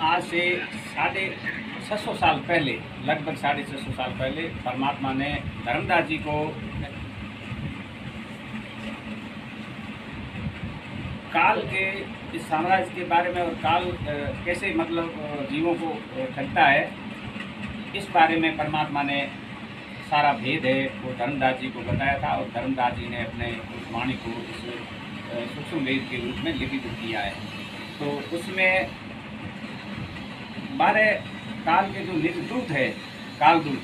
आज से 650 साल पहले, लगभग 650 साल पहले परमात्मा ने धर्मदास जी को काल के इस साम्राज्य के बारे में और काल कैसे मतलब जीवों को ठगता है, इस बारे में परमात्मा ने सारा भेद है वो धर्मदास जी को बताया था। और धर्मदास जी ने अपने उस वाणी को इस सूक्ष्म वेद के रूप में लिपित किया है। तो उसमें 12 काल के जो निर्दूत है, कालदूत,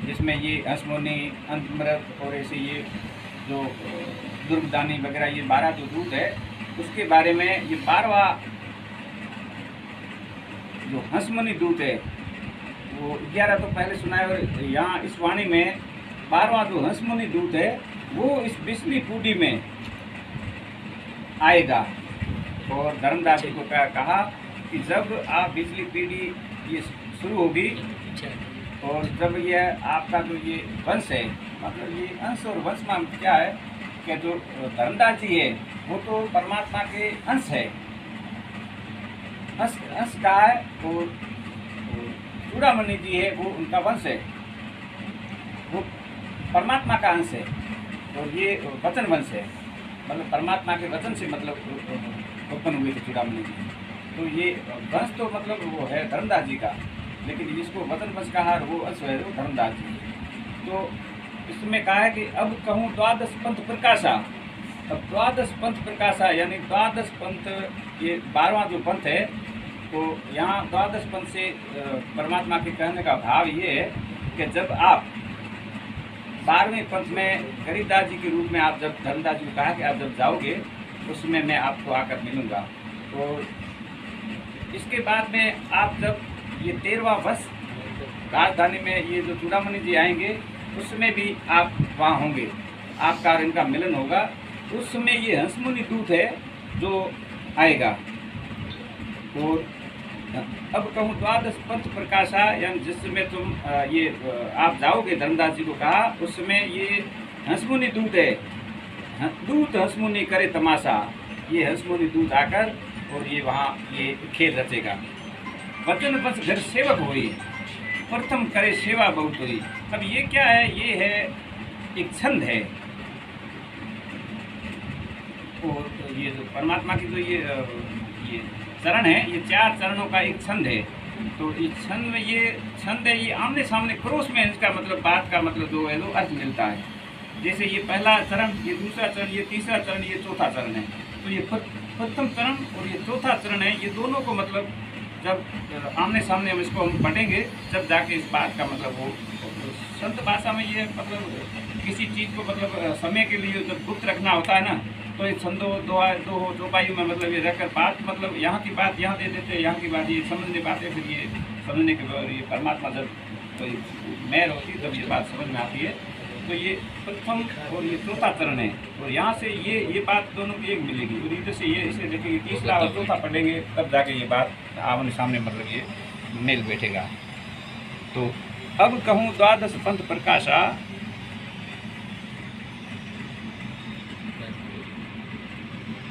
जिसमें ये हंसमुनि, अंतमृत और ऐसे ये जो दुर्गदानी वगैरह, ये 12 जो दूत है, उसके बारे में ये 12वां जो हंसमुनि दूत है वो 11 तो पहले सुनाया। और यहाँ इस वाणी में 12वां जो हंसमुनि दूत है वो इस बिजली पूडी में आएगा। और धर्मदास जी को कहा कि जब आप बिजली पीढ़ी ये शुरू होगी और जब ये आपका जो ये वंश है, मतलब ये अंश और वंश में क्या है कि जो धर्मदास जी है वो तो परमात्मा के अंश है, अंश का है। और चूड़ामणि जी है वो उनका वंश है, वो परमात्मा का अंश है। और ये वचन वंश है, मतलब परमात्मा के वचन से मतलब उत्पन्न हुए थे चूड़ामणि जी। तो ये वंश तो मतलब वो है धर्मदास जी का, लेकिन जिसको वचन वंश कहा वो अंश है वो धर्मदास जी। तो इसमें कहा है कि अब कहूँ द्वादश पंथ प्रकाशा। अब द्वादश पंथ प्रकाशा यानी द्वादश पंथ, ये 12वां जो पंथ है, तो यहाँ द्वादश पंथ से परमात्मा के कहने का भाव ये है कि जब आप 12वें पंथ में गरीबदास जी के रूप में आप जब धर्मदास जी को कहा कि आप जब जाओगे उसमें मैं आपको आकर मिलूँगा। तो इसके बाद में आप जब ये 13वां वर्ष राजधानी में ये जो चूड़ामणि जी आएंगे उसमें भी आप वहाँ होंगे, आपका और इनका मिलन होगा। उस समय ये हंसमुनि दूत है जो आएगा। और अब कहूँ द्वादश पंथ प्रकाशा, यानी जिस समय तुम ये आप जाओगे, धर्मदास जी को कहा, उस समय ये हंसमुनि दूत है, दूत हंसमुनि करे तमाशा। ये हंसमुनि दूत आकर और ये वहाँ ये खेल रचेगा। वचन बस घर सेवक हुई, प्रथम करे सेवा बहुत हुई। अब ये क्या है, ये है एक छंद है। और ये जो परमात्मा की जो ये चरण है, ये 4 चरणों का एक छंद है। तो इस छंद में ये छंद है, ये आमने सामने क्रोश में इसका मतलब बात का मतलब जो है वो अर्थ मिलता है। जैसे ये पहला चरण, ये दूसरा चरण, ये तीसरा चरण, ये चौथा चरण है। तो ये प्रथम चरण और ये चौथा चरण है, ये दोनों को मतलब जब आमने सामने हम इसको हम पढ़ेंगे तब जाके इस बात का मतलब वो संत भाषा में ये मतलब किसी चीज़ को मतलब समय के लिए जब गुप्त रखना होता है ना, तो ये छंदो दो पाइयों में मतलब ये रखकर बात मतलब यहाँ की बात यहाँ दे देते हैं, यहाँ की बात ये समझने पाते, फिर ये समझने के बाद ये परमात्मा जब तो मेहर होती है तब ये बात समझ में आती है। तो ये प्रथम और ये चौथा चरण है। और यहाँ से ये बात दोनों की एक मिलेगी। और इधर से ये इसे देखेंगे, तीसरा और चौथा पढ़ेंगे तब जाके ये बात आमने सामने मतलब ये मेल बैठेगा। तो अब कहूँ द्वादश पंथ प्रकाशा,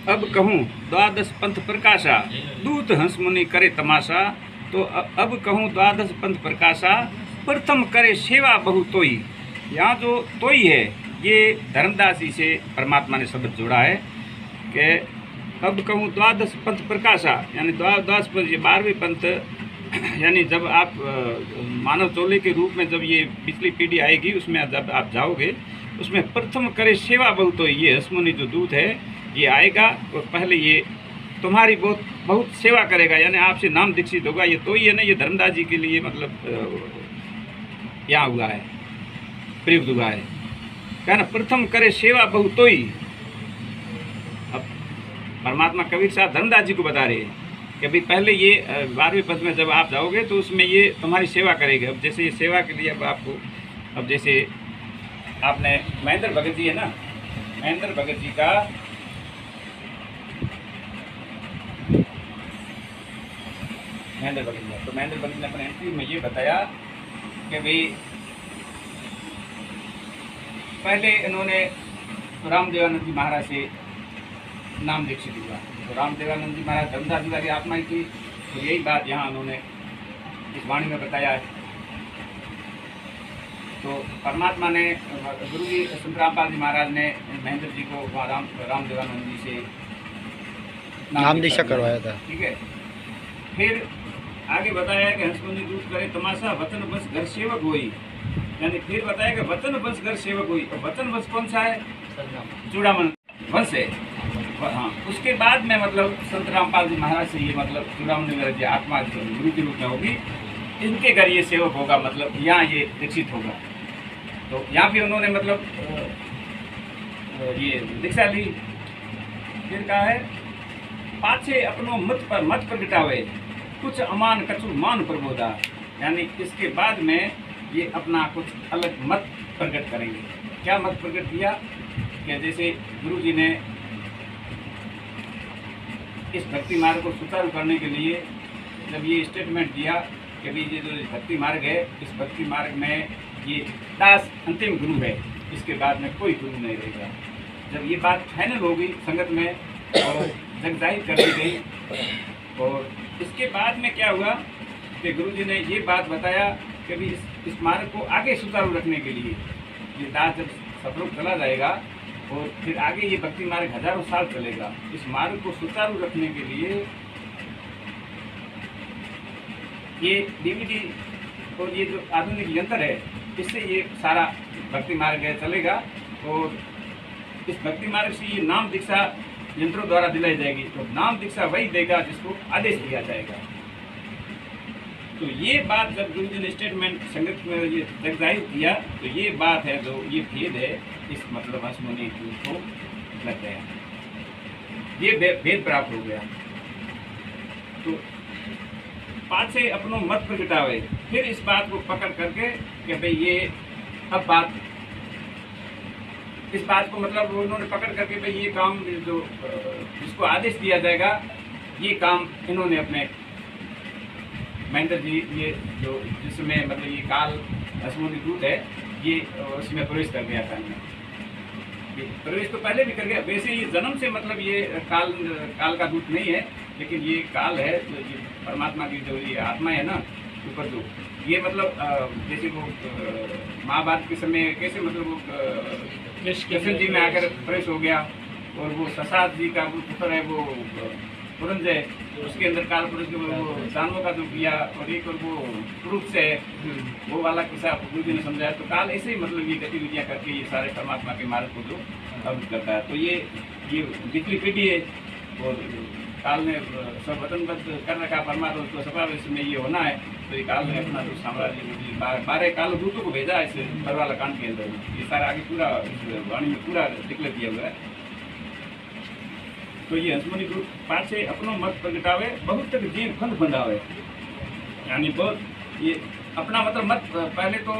अब कहूँ द्वादश पंथ प्रकाशा, दूत हंसमुनि करे तमाशा। तो अब कहूँ द्वादश पंथ प्रकाशा, प्रथम करे सेवा बहु तोई। यहाँ जो तोई है ये धर्मदास जी से परमात्मा ने शब्द जोड़ा है कि अब कहूँ द्वादश पंथ प्रकाशा, यानी द्वादश पंथ, ये 12वें पंथ, यानी जब आप मानव चोले के रूप में जब ये पिछली पीढ़ी आएगी उसमें जब आप जाओगे उसमें प्रथम करे सेवा बहुत तोई। ये हंसमुनि जो दूत है ये आएगा और पहले ये तुम्हारी बहुत सेवा करेगा, यानी आपसे नाम दीक्षित होगा। ये तो है ना, ये धर्मदास जी के लिए मतलब यहाँ हुआ है, प्रयुक्त हुआ है, क्या ना, प्रथम करे सेवा बहुतोई। अब परमात्मा कबीर साहब धर्मदास जी को बता रहे हैं कि भाई पहले ये 12वें पद में जब आप जाओगे तो उसमें ये तुम्हारी सेवा करेगा। अब जैसे ये सेवा के लिए अब आपको, अब जैसे आपने महेंद्र भगत जी है ना, महेंद्र भगत जी का महेंद्र भगत जी, तो महेंद्र भगत ने अपने एंट्री में ये बताया कि भाई पहले इन्होंने रामदेवानंद जी महाराज से नाम दीक्षित हुआ। तो रामदेवानंद जी महाराज धर्मदास जी वाली आत्मा ही थी, तो यही बात यहाँ उन्होंने इस वाणी में बताया है। तो परमात्मा ने, गुरु जी संत रामपाल जी महाराज ने महेंद्र जी को वहाँ राम देवानंद जी से नाम दीक्षा करवाया था। ठीक है। फिर आगे बताया कि हंसमुनि दूत करे तमाशा, वचन वंश घर सेवक होई। यानी फिर बताया कि वचन वंश घर सेवक हुई। और वचन वंश कौन सा है? चूड़ामन वंश है। हाँ, उसके बाद में मतलब संत रामपाल जी महाराज से ये मतलब चूड़ामन वगैरह जो आत्मा गुरु के रूप में होगी, इनके घर ये सेवक होगा, मतलब यहाँ ये दीक्षित होगा। तो यहाँ भी उन्होंने मतलब ये दीक्षा ली। फिर कहा है पाछे अपनो मत पर मत प्रगटावे, कुछ अमान कछु मान प्रबोधा। यानी इसके बाद में ये अपना कुछ अलग मत प्रकट करेंगे। क्या मत प्रकट किया कि जैसे गुरु जी ने इस भक्ति मार्ग को सुचारू करने के लिए जब ये स्टेटमेंट दिया कि भाई ये जो भक्ति मार्ग है, इस भक्ति मार्ग में ये दास अंतिम गुरु है, इसके बाद में कोई गुरु नहीं रहेगा। जब ये बात फाइनल हो गई संगत में और जग जाहिर कर दी गई, और इसके बाद में क्या हुआ कि गुरु जी ने ये बात बताया कि भी इस मार्ग को आगे सुचारू रखने के लिए ये दास जब सफलोक चला जाएगा और फिर आगे ये भक्ति मार्ग हजारों साल चलेगा, इस मार्ग को सुचारू रखने के लिए ये डीवीडी और ये जो आधुनिक यंत्र है, इससे ये सारा भक्ति मार्ग है चलेगा। और इस भक्ति मार्ग से ये नाम दीक्षा यंत्रों द्वारा दिलाई जाएगी। तो नाम दीक्षा वही देगा जिसको आदेश दिया जाएगा। तो ये बात जब गुरु जी ने स्टेटमेंट संगत में ये जग जाहिर किया, तो ये बात है जो ये भेद है, इस मतलब हंसमुनि को लग गया, ये भेद प्राप्त हो गया। तो पाछे अपनो मत प्रगटावे, फिर इस बात को पकड़ करके कि भाई ये अब बात, इस बात को मतलब उन्होंने पकड़ करके भाई ये काम जो जिसको आदेश दिया जाएगा, ये काम इन्होंने अपने महेंद्र जी ये जो जिसमें मतलब ये काल हंसमुनि दूत है, ये उसमें प्रवेश कर गया था। प्रवेश तो पहले भी कर गया, वैसे ये जन्म से मतलब ये काल का दूत नहीं है, लेकिन ये काल है जो ये परमात्मा की जो ये आत्मा है ना ऊपर जो, ये मतलब जैसे वो महाभारत के समय कैसे मतलब वो कृष्ण जी में आकर प्रवेश हो गया, और वो ससाद जी का वो पुत्र है वो पुरंजय, उसके अंदर काल पुरुष के वो दानवों का जो किया, और एक और वो रूप से वो वाला किस्सा गुरु जी ने समझाया। तो काल ऐसे ही मतलब ये गतिविधियाँ करके ये सारे परमात्मा के मार्ग को जो अवरुद्ध करता है। तो ये पिछली पीढ़ी है, और काल ने सब वचनबद्ध कर रखा परमात्मा तो स्वभाव में ये होना है। तो ये काल ने अपना जो साम्राज्य 12 काल दूतों को भेजा इस परवाला कांड के अंदर, ये सारा आगे पूरा वाणी में पूरा डिक्लेयर किया हुआ है। तो ये हंसमुनि दूत पाछे अपनो मत प्रगटावे, बहुत तक जीव फंद बंधावे। यानी बहुत ये अपना मतलब मत, पहले तो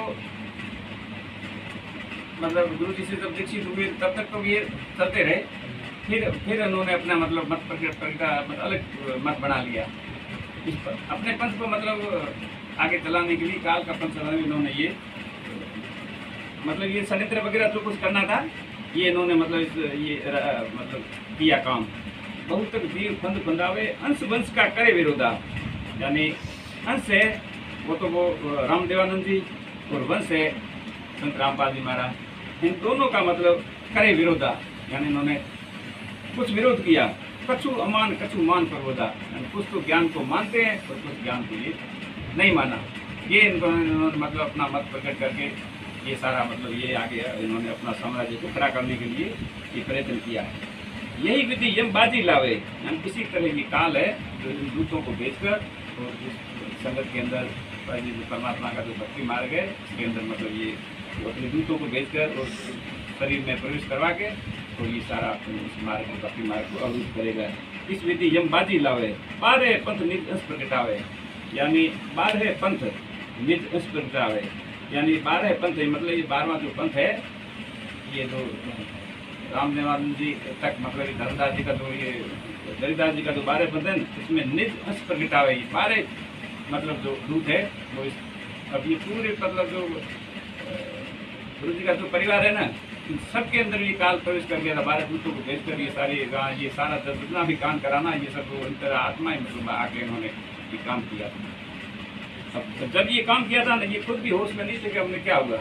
मतलब गुरु जी से जब दीक्षित हुए तब तक तो ये चलते रहे, फिर उन्होंने अपना मतलब मत प्रगटा मतलब अलग मत बना लिया। अपने पंथ को मतलब आगे चलाने के लिए, काल का पंथ चलाने में इन्होंने ये मतलब ये षड्यंत्र वगैरह जो कुछ करना था, ये इन्होंने मतलब ये मतलब किया काम। बहुत तक जीव फंद बंधावे, अंश वंश का करे विरोधा। यानी अंश है वो तो वो राम देवानंद जी, और वंश है संत रामपाल जी महाराज। इन दोनों का मतलब करे विरोधा, यानी इन्होंने कुछ विरोध किया। कछु अमान कछु मान प्रबोधा, यानी कुछ तो ज्ञान को मानते हैं और कुछ ज्ञान को ये नहीं माना। ये इन्होंने मतलब अपना मत प्रकट करके ये सारा मतलब ये आगे इन्होंने अपना साम्राज्य को खड़ा करने के लिए ये प्रयत्न किया है। यही विधि यमबाजी लावे, यानी इसी तरह की काल है जो इन दूतों को भेजकर और इस संगत के अंदर जो परमात्मा का जो भक्ति मार्ग है इसके अंदर मतलब ये अपने दूतों को भेजकर और शरीर में प्रवेश करवा के और ये सारा इस मार्ग भक्ति मार्ग को अवरुद्ध करेगा। इस विधि यमबाजी लावे, 12 पंथ निज अंश प्रगटावे। यानी 12 पंथ निज अंश प्रगटावे, यानी 12 पंथ है, मतलब ये 12वां जो पंथ है, ये जो राम देवानंद जी तक मतलब धर्मदास जी का जो ये दरिदास जी का जो 12 पंथ है, इसमें निज अंश प्रगटावे। 12 मतलब जो दूत है वो अब ये पूरे मतलब जो गुरु जी का जो परिवार है ना, सबके अंदर ये काल प्रवेश कर गया था। 12 दूतों को भेजकर ये सारे ये सारा जितना भी काम कराना, ये सब अंतर आत्मा मतलब आके इन्होंने ये काम किया। अब जब ये काम किया था ना, ये खुद भी होश में नहीं थे कि हमने क्या हुआ।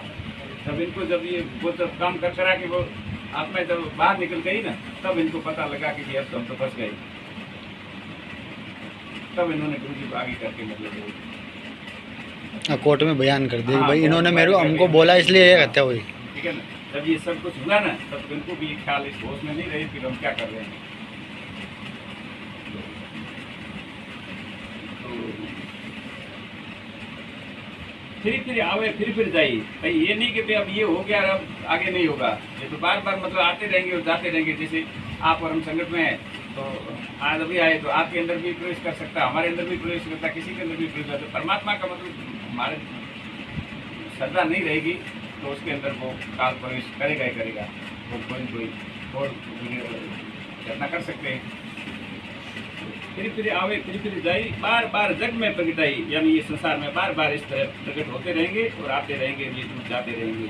तब इनको जब ये वो जब काम कर करा के वो आत्मा जब बाहर निकल गई ना, तब इनको पता लगा कि अब तो हम तो फंस गए। तब इन्होंने गुरु जी को आगे करके मतलब कोर्ट में बयान कर दिया हाँ, भाई इन्होंने कोर्ट मेरे को में हमको बोला इसलिए ये हत्या हुई। ठीक है ना। जब ये सब कुछ हुआ ना, तब इनको भी ख्याल इस होश में नहीं रही कि हम क्या कर रहे हैं। फिर आवे फिर जाइए भाई। ये नहीं कि भाई अब ये हो गया अब आगे नहीं होगा। ये तो बार बार मतलब आते रहेंगे और जाते रहेंगे। जैसे आप और हम संगत में है, तो आज अभी आए तो आपके अंदर भी प्रवेश कर सकता है, हमारे अंदर भी प्रवेश करता है, किसी के अंदर भी प्रवेश करता है। परमात्मा का मतलब हमारे श्रद्धा नहीं रहेगी तो उसके अंदर वो काल प्रवेश करेगा ही करेगा। वो कोई और घटना कर सकते हैं। फिर आवे फिर जाई, बार बार जग में प्रकट आई, यानी ये संसार में बार बार इस तरह प्रकट होते रहेंगे और आते रहेंगे, ये दूर जाते रहेंगे।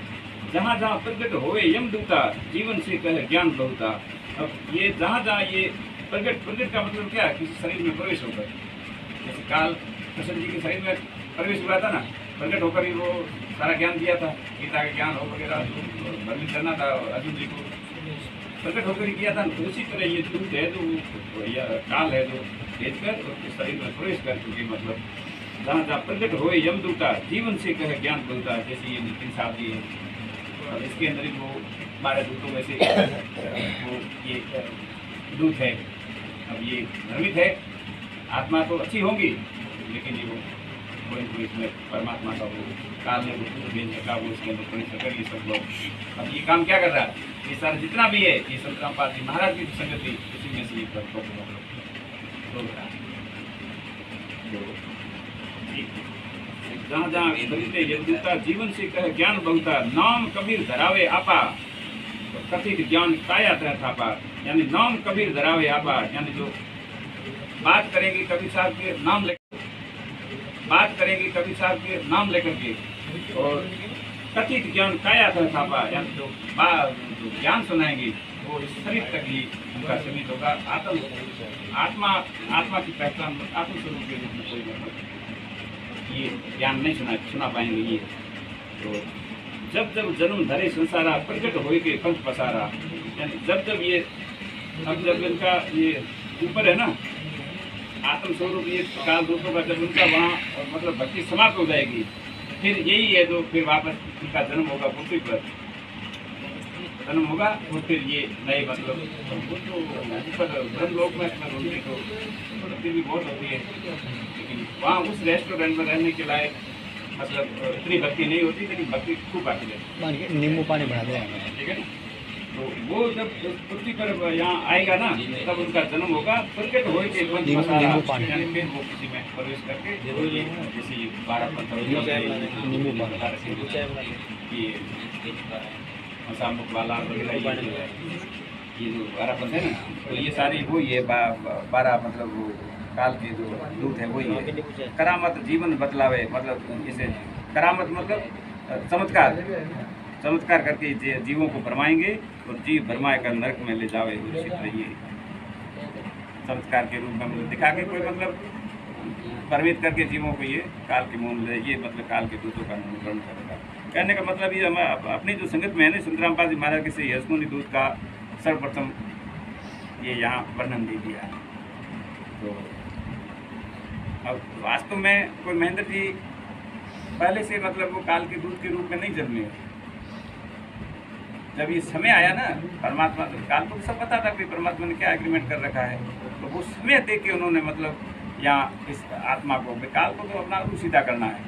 जहाँ जहाँ प्रकट होवे यम दूता, जीवन से कहे ज्ञान बहुता। अब ये जहाँ जहाँ ये प्रकट का मतलब क्या, किसी शरीर में प्रवेश होकर, जैसे काल कृष्ण जी के शरीर में प्रवेश हुआ था ना, प्रकट होकर ही वो सारा ज्ञान दिया था, गीता का ज्ञान हो वगैरह वर्णित करना था अर्जुन जी को, प्रकट होकर ही किया था। तो उसी तरह ये दूत है जो या काल है जो भेज कर उसके शरीर में प्रवेश कर चुके, मतलब जहाँ जहाँ प्रकट हो यमदूता, जीवन से कहे ज्ञान बोलता। जैसे ये नितिन साहब जी है, और इसके अंदर ही वो 12 दूतों में से वो ये दूत है। अब ये भ्रमित है, आत्मा तो अच्छी होंगी, लेकिन ये वो इसमें परमात्मा का वो काल ने वो भेज रखा, वो इसके अंदर प्रवेश कर ये सब लोग। अब ये काम क्या कर रहा है, ये सारा जितना भी है, ये संत रामपाल जी महाराज की संगति, उसी में से ये करता है। जहाँ जहाँ बलते यदुता, जीवन से कहे ज्ञान बहुता। नाम कबीर धरावे आपा, तो कथित ज्ञान काया तरह थापा। यानी नाम कबीर धरावे आपा, यानी जो बात करेंगे कबीर साहब के नाम लेकर, बात करेंगे कबीर साहब के नाम लेकर के, और कथित ज्ञान काया तरह थापा, यानी जो ज्ञान सुनाएंगे वो इस शरीर तक ही उनका सीमित होगा। आत्मा की पहचान आत्म स्वरूप के रूप में कोई मतलब ये ज्ञान नहीं सुना पाएंगे। ये तो जब जब जन्म धरे संसारा, प्रकट हो के पंथ पसारा, यानी जब ये अब जब इनका ये ऊपर है ना आत्म स्वरूप, ये काल रूपों का जब उनका वहाँ मतलब भक्ति समाप्त हो जाएगी, फिर यही है जो फिर वापस उनका जन्म होगा, पृथ्वी पर जन्म होगा। तो फिर ये नए मतलब ब्रह्मलोक में होती तो भक्ति भी बहुत होती है, लेकिन वहाँ उस रेस्टोरेंट में रहने के लायक मतलब इतनी भक्ति नहीं होती, लेकिन भक्ति खूब आती है। नींबू पानी बना दें, ठीक है ना। तो वो जब पृथ्वी पर यहाँ आएगा ना, तब उनका जन्म होगा, प्रकट हो के नींबू पानी, यानी फिर वो किसी में प्रवेश करके जैसे 12 मुख वाला वगैरह ये जो 12 पंथ है ना, तो ये सारी वही है 12 मतलब वो काल के जो दूत है वही है। करामत जीवन बतलावे, मतलब इसे करामत मतलब चमत्कार करके जीवों को भरमाएंगे और जीव भरमाए कर नरक में ले जावे। उसी तरह ये चमत्कार के रूप में मतलब दिखा के कोई मतलब भ्रमित करके जीवों को ये काल के मोह ले, ये मतलब काल के दूतों का अनुकरण करेगा। कहने का मतलब ये हम अपनी जो संगत में है ना, संत रामपाल जी महाराज के से यशमुनि दूत का सर्वप्रथम ये यहाँ वर्णन दे दिया। तो अब वास्तव में कोई महेंद्र जी पहले से मतलब वो काल के दूत के रूप में नहीं जन्मे। जब ये समय आया ना परमात्मा, तो काल को सब पता था कि परमात्मा ने क्या एग्रीमेंट कर रखा है, तो वो समय देख के उन्होंने मतलब यहाँ इस आत्मा को, काल को तो अपना अलू सीधा करना है,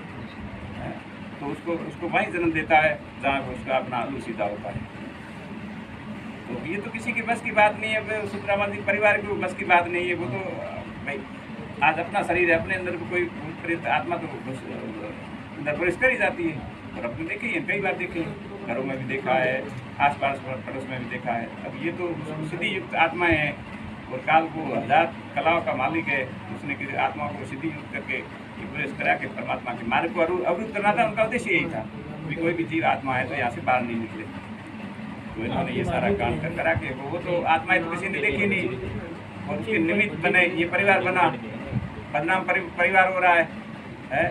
तो उसको वहीं जन्म देता है जहाँ उसका अपना अलू सीधा होता है। तो ये तो किसी की बस की बात नहीं है, सुब्रमण्य जी परिवार की बस की बात नहीं है। वो तो भाई आज अपना शरीर है, अपने अंदर कोई प्रेत आत्मा तो अंदर प्रवेश कर ही जाती है, और अपने देखे हैं कई बार देखे, घरों में भी देखा है, आसपास पड़ोस में भी देखा है। अब ये तो सिद्धि युक्त आत्माएं हैं, और काल को 1000 कलाओं का मालिक है, उसने किसी आत्मा को सिद्धि युक्त करके प्रवेश करा के परमात्मा के मार्ग को अवरुद्ध करना था। उनका उद्देश्य यही था कि कोई भी जीव आत्मा है तो यहाँ से बाहर नहीं निकले। तो इन्होंने ये सारा काम करा के वो तो आत्माएं तो किसी ने देखी नहीं, और उसके निमित्त बने ये परिवार बना, बदनाम परिवार हो रहा है?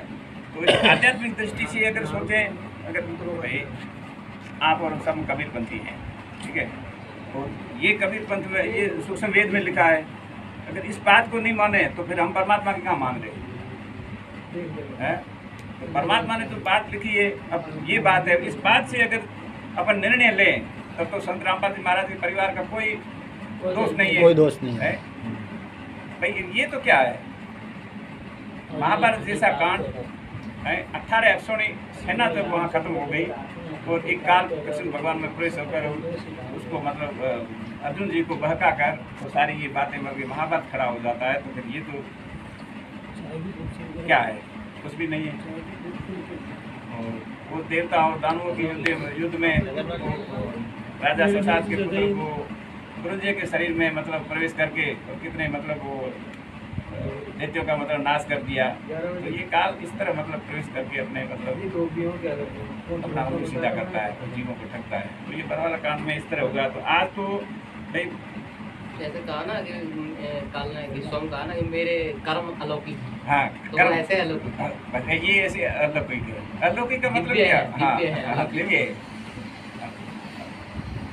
तो इस आध्यात्मिक दृष्टि से अगर सोचें, अगर भाई आप और सब कबीरपंथी हैं, ठीक है, और ये कबीरपंथ में ये सूक्ष्म वेद में लिखा है, अगर इस बात को नहीं माने तो फिर हम परमात्मा की कहाँ मान रहे हैं? तो परमात्मा ने जो बात लिखी है, अब ये बात है, इस बात से अगर अपन निर्णय लें तब तो संत रामपाल जी महाराज के परिवार का कोई दोष नहीं है। कोई दोष नहीं है। भाई ये तो क्या है, महाभारत जैसा कांड, 18 अक्षौणी सेना तक वहाँ खत्म हो गई और एक काल कृष्ण भगवान में प्रवेश होकर उसको मतलब अर्जुन जी को बहका कर तो सारी ये बातें मर महाभारत खड़ा हो जाता है। तो फिर ये तो क्या है, कुछ भी नहीं है। और वो देवता और दानवों की युद्ध में राजा शशांक के पुत्र को गुरुजी के शरीर में मतलब प्रवेश करके और कितने मतलब वो दैत्यों का मतलब नाश कर दिया। तो ये काल इस तरह मतलब प्रवेश करके अपने मतलब अपना उनको सीधा करता है, तो जीवों को ठगता है। तो ये बरवाला कांड में इस तरह होगा। तो आज तो भाई जैसे कहा ना कि काल ने कि स्वयं कहा ना कि मेरे कर्म अलौकिक, हाँ तो कर्म ऐसे अलौकिक, ये ऐसे अलौकिक है। अलौकिक का मतलब दिव्य क्या? है, हाँ दिव्य है, हाँ, दिव्य है।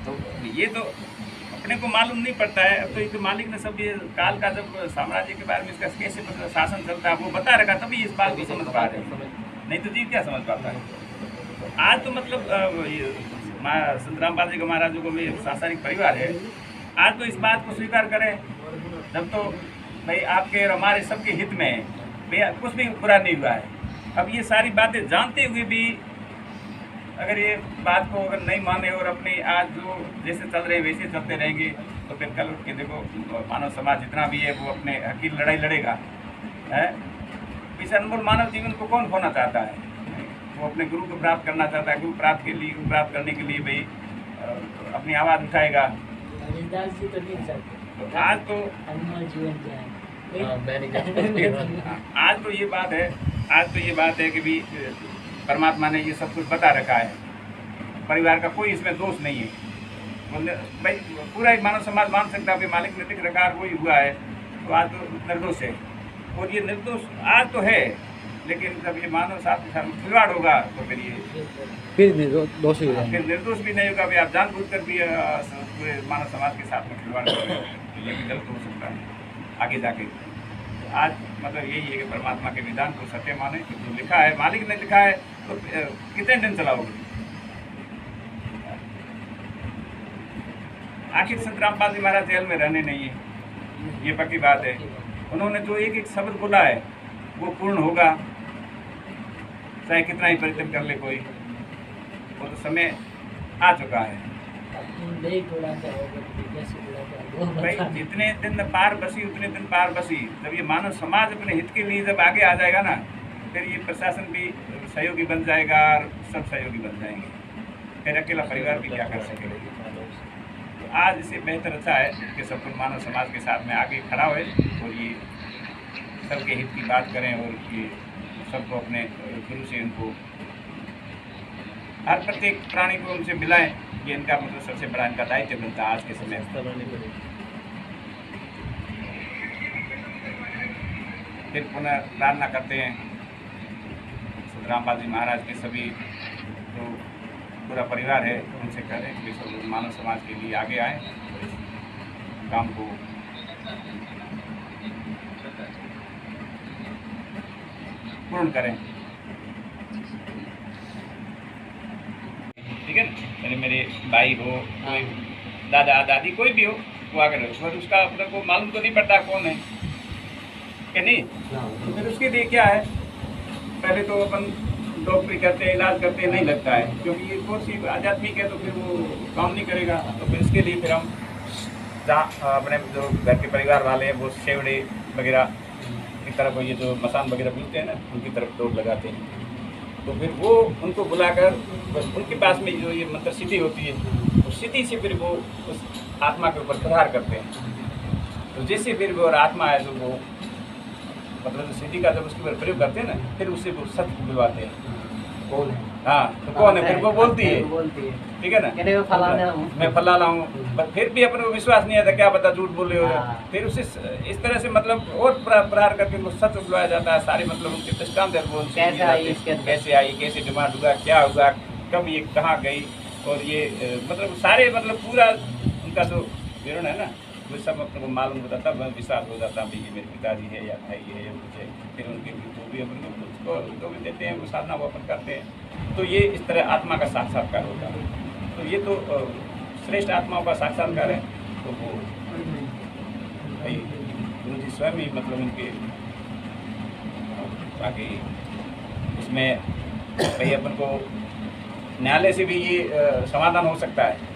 तो ये तो अपने को मालूम नहीं पड़ता है। अब तो ये मालिक ने सब ये काल का जब साम्राज्य के बारे में इसका कैसे मतलब शासन चलता है वो बता रखा, तभी इस बात को समझ पा रहे हैं, नहीं तो जीव क्या समझ पाता है। तो आज तो मतलब संत रामपाल जी को महाराज को भी सांसारिक परिवार है, आज तो इस बात को स्वीकार करें जब तो भाई आपके और हमारे सबके हित में है, भैया कुछ भी बुरा नहीं हुआ है। अब ये सारी बातें जानते हुए भी अगर ये बात को अगर नहीं माने और अपनी आज जो जैसे चल रहे वैसे चलते रहेंगे तो फिर कल उठ के देखो मानव समाज जितना भी है वो अपने हक की लड़ाई लड़ेगा है। इस अनमोल मानव जीवन को कौन खोना चाहता है? वो अपने गुरु को प्राप्त करना चाहता है। गुरु प्राप्त करने के लिए भाई अपनी आवाज़ उठाएगा। तो आज तो आज तो ये बात है, आज तो ये बात है कि भी परमात्मा ने ये सब कुछ बता रखा है, परिवार का कोई इसमें दोष नहीं है। भाई पूरा एक मानव समाज मान सकता है कि मालिक ने लिख रखा वही हुआ है, तो आज तो निर्दोष है। और ये निर्दोष आज तो है, लेकिन जब ये मानव साथ के साथ खिलवाड़ होगा तो फिर ये दोषी हो जाएंगे। फिर निर्दोष भी नहीं होगा। भाई आप जानबूझकर भी पूरे मानव समाज के साथ में खिलवाड़ कर रहे हो तो ये भी गलत हो सकता है आगे जाके। तो आज मतलब यही है कि परमात्मा के विधान को सत्य माने, तो जो लिखा है मालिक ने लिखा है तो कितने दिन चलाओगे? आखिर संत रामपाल जी महाराज जेल में रहने नहीं है, ये पक्की बात है। उन्होंने जो एक एक शब्द बोला है वो पूर्ण होगा, चाहे कितना ही परिश्रम कर ले कोई। वो तो समय आ चुका है भाई। जितने दिन पार बसी उतने दिन पार बसी। जब ये मानव समाज अपने हित के लिए जब आगे आ जाएगा ना, फिर ये प्रशासन भी सहयोगी बन जाएगा और सब सहयोगी बन जाएंगे, फिर अकेला परिवार भी क्या कर सकेगा। तो आज इससे बेहतर अच्छा है कि सब कुछ मानव समाज के साथ में आगे खड़ा हुए और ये सबके हित की बात करें और ये सबको अपने गुरु से उनको हर प्रत्येक प्राणी को उनसे मिलाएं। ये इनका मतलब सबसे बड़ा इनका दायित्व बनता है आज के समय में। फिर पुनः प्रार्थना करते हैं संत रामपाल जी महाराज के सभी जो पूरा परिवार है उनसे करें कि सब मानव समाज के लिए आगे आए और इस काम को पूर्ण करें। ठीक है ना? यानी मेरे भाई हो, कोई दादा दादी कोई भी हो, वो आकर पर उसका अपने को मालूम तो नहीं पड़ता कौन है कि नहीं। तो फिर उसके लिए क्या है, पहले तो अपन डॉक्टरी करते हैं, इलाज करते हैं, नहीं लगता है क्योंकि ये कोर्स ही आध्यात्मिक है तो फिर वो काम नहीं करेगा। तो फिर इसके लिए फिर हम जहाँ अपने जो घर के परिवार वाले हैं वो सेवड़े वगैरह की तरफ ये जो मसान वगैरह मिलते हैं ना उनकी तरफ दौड़ लगाते हैं। तो फिर वो उनको बुलाकर उनके पास में जो ये मंत्र सिद्धि होती है उस सिद्धि से फिर वो उस आत्मा के ऊपर प्रहार करते हैं। तो जैसे फिर वो और आत्मा है जो वो मतलब सिद्धि का जब उसके ऊपर प्रयोग करते हैं ना फिर उससे वो सत्य बुलवाते हैं। कौन है? हाँ तो कौन है, फिर वो बोलती है, बोलती है, ठीक है ना, कहते हैं, मैं फलाना हूँ। मैं फलाना हूँ, फिर भी अपने को विश्वास नहीं आता, क्या पता झूठ बोल रहे हो। हाँ। फिर उसे इस तरह से मतलब और प्रहार करके उनको सच बुलाया जाता है, सारे मतलब उनके दृष्टांत कैसे आई इसके अंदर? कैसे आई, कैसे डिमांड हुआ, क्या हुआ, कब ये कहाँ गई, और ये मतलब सारे मतलब पूरा उनका जो विवरण है ना, वो सब अपने को मालूम होता, तब विश्वास हो जाता भाई ये मेरे पिताजी है या भाई है या कुछ है। फिर उनके जो भी अपन को उसको जो भी देते हैं वो साधना वो अपन करते हैं। तो ये इस तरह आत्मा का साक्षात्कार होता है। तो ये तो श्रेष्ठ आत्माओं का साक्षात्कार है। तो वो भाई गुरु जी स्वयं ही मतलब इनके बाकी इसमें भाई अपन को न्यायालय से भी ये समाधान हो सकता है।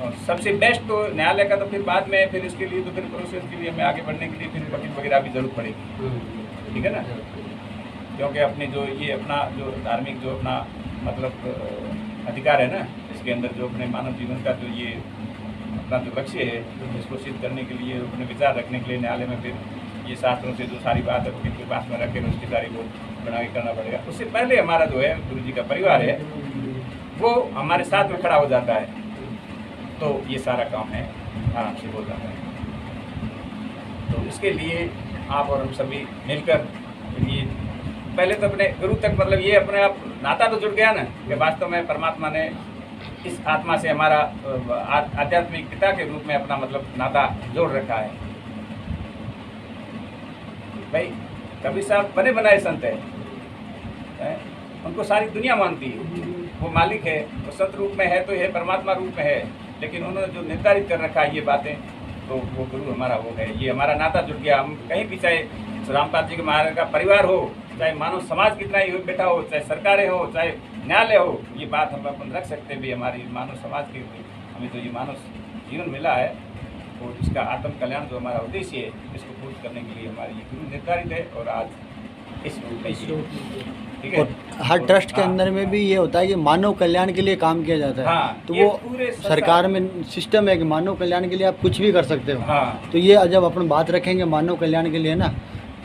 और सबसे बेस्ट तो न्यायालय का तो फिर बाद में, फिर इसके लिए तो फिर प्रोसेस के लिए हमें आगे बढ़ने के लिए फिर वकील वगैरह भी जरूरत पड़ेगी, ठीक है ना। क्योंकि अपनी जो ये अपना जो धार्मिक जो अपना मतलब अधिकार है ना, इसके अंदर जो अपने मानव जीवन का जो ये अपना जो लक्ष्य है, इसको सिद्ध करने के लिए, अपने विचार रखने के लिए न्यायालय में फिर ये शास्त्रों से जो सारी बात है वकील के पास में रखे उसकी सारी वो बना के करना पड़ेगा। उससे पहले हमारा जो है गुरु जी का परिवार है वो हमारे साथ में खड़ा हो जाता है, तो ये सारा काम है आराम से हो जाता है। तो इसके लिए आप और हम सभी मिलकर ये पहले तो अपने गुरु तक मतलब ये अपने आप नाता तो जुड़ गया ना, कि वास्तव में परमात्मा ने इस आत्मा से हमारा आध्यात्मिक पिता के रूप में अपना मतलब नाता जोड़ रखा है। भाई कबीर साहब बने बनाए संत है, उनको सारी दुनिया मानती है, वो मालिक है, वो संत रूप में है तो यह परमात्मा रूप में है, लेकिन उन्होंने जो निर्धारित कर रखा है ये बातें, तो वो गुरु हमारा वो है, ये हमारा नाता जुड़ गया। हम कहीं भी चाहे रामपाल जी के महाराज का परिवार हो, चाहे मानव समाज कितना ही बैठा हो, चाहे सरकारें हो, चाहे न्यायालय हो, ये बात हम अपन रख सकते हैं भी हमारी मानव समाज के हमें जो ये मानव जीवन मिला है और इसका आत्म कल्याण जो हमारा उद्देश्य है, इसको पूर्ण करने के लिए हमारी ये गुरु निर्धारित है और आज इस रूप में, ठीक है। और हर ट्रस्ट के हाँ। अंदर में भी ये होता है कि मानव कल्याण के लिए काम किया जाता है। हाँ, तो ये वो पूरे सरकार में सिस्टम है कि मानव कल्याण के लिए आप कुछ भी कर सकते हो। हाँ, तो ये जब अपन बात रखेंगे मानव कल्याण के लिए ना,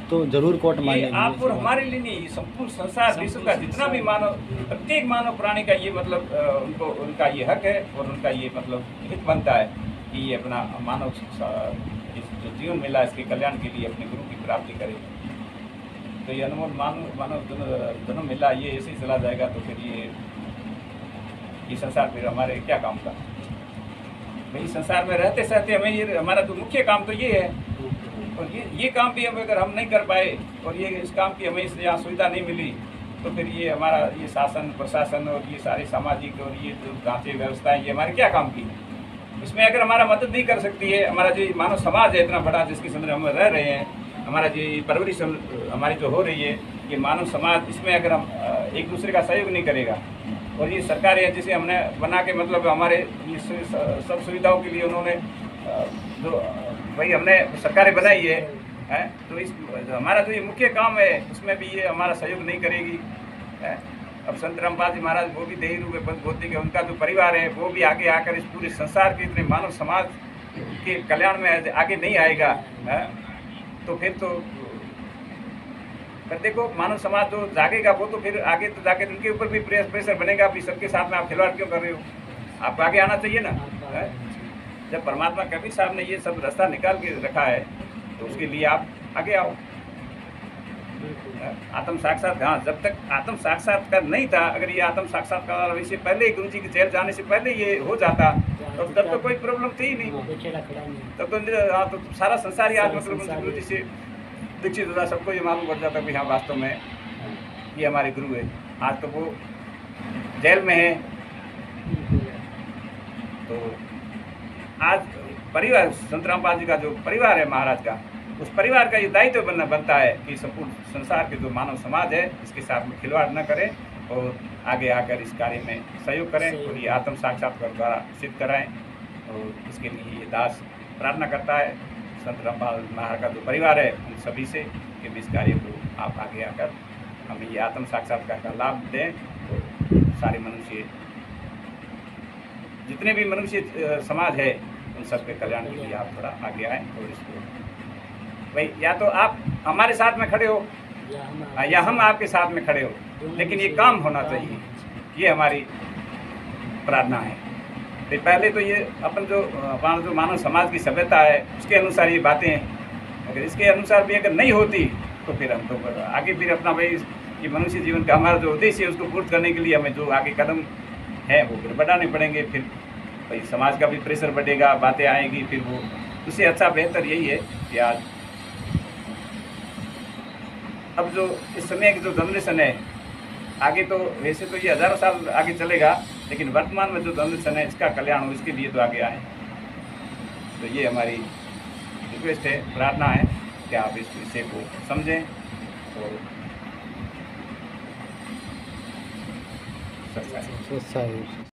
तो जरूर कोर्ट ये मानेगी। आप और हमारे लिए नहीं, ये संपूर्ण संसार विश्व का जितना भी मानव, प्रत्येक मानव प्राणी का ये मतलब उनको उनका ये हक है और उनका ये मतलब हित बनता है कि ये अपना मानव इस जो जीवन मिला इसके कल्याण के लिए अपने गुरु की प्राप्ति करे। तो ये अनमोल मानव जन्म मिला, ये ऐसे ही चला जाएगा तो फिर ये संसार फिर हमारे क्या काम का। भाई संसार में रहते सहते हमें ये हमारा तो मुख्य काम तो ये है, और ये काम भी हम अगर हम नहीं कर पाए और ये इस काम की हमें इस यहाँ सुविधा नहीं मिली, तो फिर ये हमारा ये शासन प्रशासन और ये सारे सामाजिक और ये जो ढांचे व्यवस्थाएं ये हमारे क्या काम की। इसमें अगर हमारा मदद नहीं कर सकती है, हमारा जो मानव समाज है इतना बड़ा जिसके अंदर हम रह रहे हैं, हमारा जो परवरिश हमारी जो हो रही है, ये मानव समाज, इसमें अगर हम एक दूसरे का सहयोग नहीं करेगा, और ये सरकार है जिसे हमने बना के मतलब हमारे ये सब सुविधाओं के लिए उन्होंने जो वही हमने सरकारें बनाई है, तो इस हमारा जो ये मुख्य काम है उसमें भी ये हमारा सहयोग नहीं करेगी है। अब संत रामपाल जी महाराज वो भी देही रूप में बंद होती है, उनका जो परिवार है वो भी आगे आकर इस पूरे संसार के इतने मानव समाज के कल्याण में आगे नहीं आएगा है, तो फिर तो फिर देखो मानव समाज जो जागेगा वो तो फिर आगे तो जाके उनके ऊपर भी प्रेशर बनेगा भी, सबके साथ में आप खिलवाड़ क्यों कर रहे हो, आपको आगे आना चाहिए ना है? जब परमात्मा कबीर साहब ने ये सब रास्ता निकाल के रखा है तो उसके लिए आप आगे आओ। आत्म साक्षात्कार, हाँ, जब तक आत्म साक्षात्कार नहीं था, अगर ये आत्म साक्षात्कार इससे पहले गुरु जी के चेहरे जाने से पहले ये हो जाता तो तब तो कोई प्रॉब्लम थी ही नहीं, तब तो हाँ तो सारा संसार ही आज मतलब गुरु जी से दीक्षित होता, सबको ये मालूम पड़ जाता कि हाँ वास्तव में ये हमारे गुरु है। आज तो वो जेल में है, तो आज परिवार संत रामपाल जी का जो परिवार है महाराज का, उस परिवार का ये दायित्व बनता है कि संपूर्ण संसार के जो मानव समाज है इसके साथ में खिलवाड़ न करें और आगे आकर इस कार्य में सहयोग करें और ये आत्म साक्षात्कार द्वारा सिद्ध कराएं। और इसके लिए ये दास प्रार्थना करता है संत रामपाल महाराज का जो परिवार है उन सभी से कि इस कार्य को आप आगे आकर हमें ये आत्म साक्षात्कार का लाभ दें, तो सारे मनुष्य जितने भी मनुष्य समाज है उन सबके कल्याण के लिए आप थोड़ा आगे आएँ। और इसको भाई या तो आप हमारे साथ में खड़े हो या हम आपके साथ में खड़े हो, लेकिन ये काम होना चाहिए, ये हमारी प्रार्थना है। तो पहले तो ये अपन जो हमारा जो मानव समाज की सभ्यता है उसके अनुसार ये बातें हैं, अगर इसके अनुसार भी अगर नहीं होती तो फिर हम तो आगे फिर अपना भाई ये मनुष्य जीवन का हमारा जो उद्देश्य है उसको पूर्ण करने के लिए हमें जो आगे कदम है वो फिर बढ़ाने पड़ेंगे। फिर भाई समाज का भी प्रेशर बढ़ेगा, बातें आएगी, फिर वो उससे अच्छा बेहतर यही है कि आज अब जो इस समय की जो जनरेशन है आगे तो वैसे तो ये हज़ारों साल आगे चलेगा, लेकिन वर्तमान में जो जनरेशन है इसका कल्याण हो इसके लिए तो आगे आए। तो ये हमारी रिक्वेस्ट है, प्रार्थना है कि आप इस विषय को समझें और सच्चाई सच्चाई